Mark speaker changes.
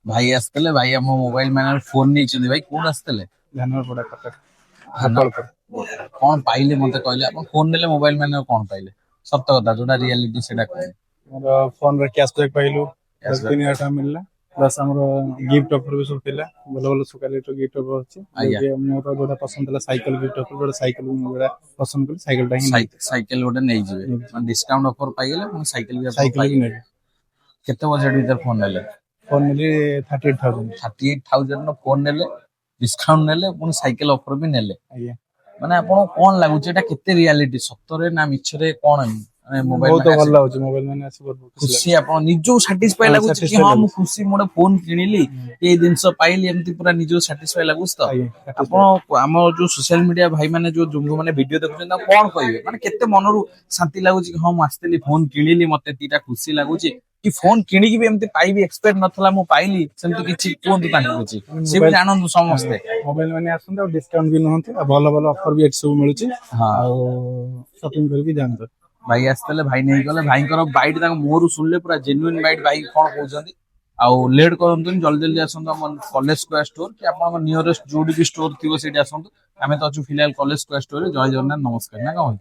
Speaker 1: भाई आसते भाई आम मोबाइल मैंने फोन नहीं भाई कौन आसते
Speaker 2: ଧାନରପଡା କଟକ
Speaker 1: ଧାନ
Speaker 2: ଗୋପାଳପୁର।
Speaker 1: कौन पाइले मते कहले अपन फोन नेले मोबाइल मैंने कौन पाइले सत कथा जोटा रियलिटी सेटा कहले
Speaker 2: ଆମର ଫୋନରେ କ୍ୟାସବ୍ୟାକ୍ ପାଇଲୁ
Speaker 1: कैशबैक
Speaker 2: 3,000 ଟଙ୍କା ମିଳିଲା। ପ୍ଲସ୍ ଆମର ଗିଫ୍ଟ ଅଫର ବି ସବୁ ଥିଲା। ଭଲ ଭଲ ସୁକାଲିର ଗିଫ୍ଟ ଅଫର ଅଛି
Speaker 1: आज्ञा
Speaker 2: ଯୋଉଠି ମୋର ଯୋଉଟା ପସନ୍ଦ ଥିଲା ସାଇକେଲ ଗିଫ୍ଟ ଅଫର ଯୋଉଟା ସାଇକେଲ ମୁଁ ଯୋଉଟା ପସନ୍ଦ କଲି ସାଇକେଲଟା ହିଁ ନେଇଛି।
Speaker 1: साइकेल गोटे नहीं जिवे ମାନେ डिस्काउंट ऑफर पाइले पुଣି साइकेल भी अपन
Speaker 2: ସାଇକେଲ ବି
Speaker 1: पाइले
Speaker 2: ନେବି।
Speaker 1: केते बजेट भीतर फोन नेले
Speaker 2: ଫୋନ ନେଲି 38,000।
Speaker 1: 38,000 ର फोन नेले डिस्काउंट नेले पुଣି साइकेल ऑफर भी नेले
Speaker 2: ଆଜ୍ଞା
Speaker 1: ମାନେ ଆପଣ କଣ ଲାଗୁଛି ଏଟା କେତେ ରିୟାଲିଟି ସତରେ ନା ମିଛରେ କଣ ମାନେ ମୋବାଇଲ
Speaker 2: ବହୁତ
Speaker 1: ମାନେ
Speaker 2: ଭଲ
Speaker 1: ଆସି
Speaker 2: ଲାଗୁଛି ମୋବାଇଲ ମାନେ ଆସି ବହୁତ ଖୁସି
Speaker 1: ଖୁସି
Speaker 2: ଲାଗୁଛି।
Speaker 1: ଆପଣ ନିଜକୁ ସାଟିସ୍ଫାଇ
Speaker 2: ହଁ
Speaker 1: ଲାଗୁଛି କି
Speaker 2: ସାଟିସ୍ଫାଇ
Speaker 1: ହଁ ମୁଁ
Speaker 2: ଲାଗୁଛି।
Speaker 1: ଖୁସି ମୁଁ ଗୋଟେ ଫୋନ କିଣିଲି ଏଇ ଜିନିଷ ପାଇଲି ଏମିତି ପୁରା ନିଜକୁ ସାଟିସ୍ଫାଇ ଲାଗୁଛି ତ
Speaker 2: ଆଜ୍ଞା
Speaker 1: ଆପଣ
Speaker 2: ସାଟିସ୍ଫାଇ।
Speaker 1: ଆମ ଯୋଉ ସୋସିଆଲ ମିଡିଆ ଭାଇ ମାନେ ଯୋଉ ମାନେ ଭିଡିଓ ଦେଖୁଛନ୍ତି ତାଙ୍କୁ କଣ କହିବେ ମାନେ କେତେ ମନରୁ ଶାନ୍ତି ଲାଗୁଛି କି ହଁ ମୁଁ ଆସିଥିଲି ଫୋନ କିଣିଲି ମତେ ଦିଟା ଖୁସି ଲାଗୁଛି କି ଫୋନ କିଣିକି ବି ଏମିତି ପାଇବି ଏକ୍ସପେକ୍ଟ ନଥିଲା ମୁଁ ପାଇଲି ସେମିତି କିଛି କୁହନ୍ତୁ ତାଙ୍କୁ କିଛି ସେ ବି
Speaker 2: ମୋବାଇଲ
Speaker 1: ଜାଣନ୍ତୁ ସମସ୍ତେ
Speaker 2: ମୋବାଇଲ ମାନେ ଆସନ୍ତୁ ଆଉ ଡିସକାଉଣ୍ଟ ବି ନୁହନ୍ତି ଆଉ ଭଲ ଭଲ ଅଫର ବି ଏଠି ସବୁ ମିଳୁଛି।
Speaker 1: ହଁ
Speaker 2: ଆଉ ସପିଂ କରିକି ଯାଆନ୍ତୁ।
Speaker 1: ଭାଇ ଆସିଥିଲେ ଭାଇ ନେଇଗଲେ ଭାଇଙ୍କର ବାଇଟ୍ ତାଙ୍କ ମୁହଁରୁ ଶୁଣିଲେ ପୁରା ଜେନ୍ୟୁଇନ ବାଇଟ୍ ଭାଇ କଣ କହୁଛନ୍ତି ଆଉ ଲେଟ୍ କରନ୍ତୁନି ଜଲ୍ଦି ଜଲ୍ଦି ଆସନ୍ତୁ ଆମ କଲେଜ ସ୍କୋୟାର ଷ୍ଟୋର କି ଆପଣଙ୍କ ନିୟରେଷ୍ଟ ଯୋଉଠି ବି ଷ୍ଟୋର ଥିବ ସେଇଠି ଆସନ୍ତୁ ଆମେ ତ ଅଛୁ ଫିଲହାଲ କଲେଜ ସ୍କୋୟାର ଷ୍ଟୋରରେ ଜୟ ଜଗନ୍ନାଥ ନମସ୍କାର ନା କଣ